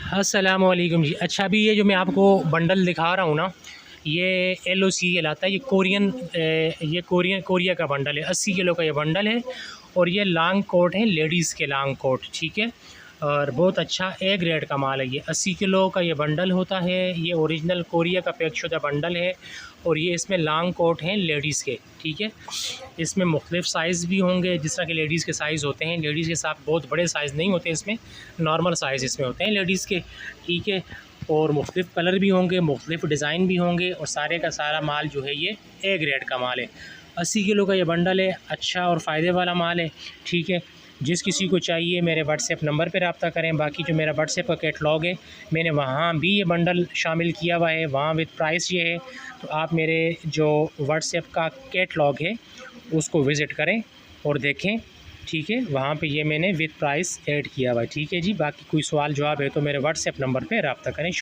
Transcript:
अस्सलामुअलैकुम जी। अच्छा, अभी ये जो मैं आपको बंडल दिखा रहा हूँ ना, ये LOC कहलाता है। ये कोरिया का बंडल है। 80 किलो का ये बंडल है और ये लॉन्ग कोट है, लेडीज़ के लॉन्ग कोट, ठीक है। और बहुत अच्छा ए ग्रेड का माल है ये। 80 किलो का ये बंडल होता है। ये ओरिजिनल कोरिया का पैक शुदा बंडल है और ये इसमें लॉन्ग कोट हैं लेडीज़ के, ठीक है। इसमें मुख्तलिफ़ साइज़ भी होंगे, जिस तरह के लेडीज़ के साइज़ होते हैं। लेडीज़ के साथ बहुत बड़े साइज़ नहीं होते इसमें, नॉर्मल साइज़ इसमें होते हैं लेडीज़ के, ठीक है। और मुख्तलिफ़ कलर भी होंगे, मुख्तलिफ़ डिज़ाइन भी होंगे और सारे का सारा माल जो है ये ए ग्रेड का माल है। 80 किलो का ये बंडल है, अच्छा और फ़ायदे वाला माल है, ठीक है। जिस किसी को चाहिए मेरे व्हाट्सएप नंबर पर रब्ता करें। बाकी जो मेरा व्हाट्सएप का कैटलॉग है, मैंने वहाँ भी ये बंडल शामिल किया हुआ है, वहाँ विद प्राइस ये है। तो आप मेरे जो व्हाट्सएप का कैटलॉग है उसको विज़िट करें और देखें, ठीक है। वहाँ पे ये मैंने विद प्राइस ऐड किया हुआ है, ठीक है जी। बाकी कोई सवाल जवाब है तो मेरे व्हाट्सएप नंबर पे रब्ता करें।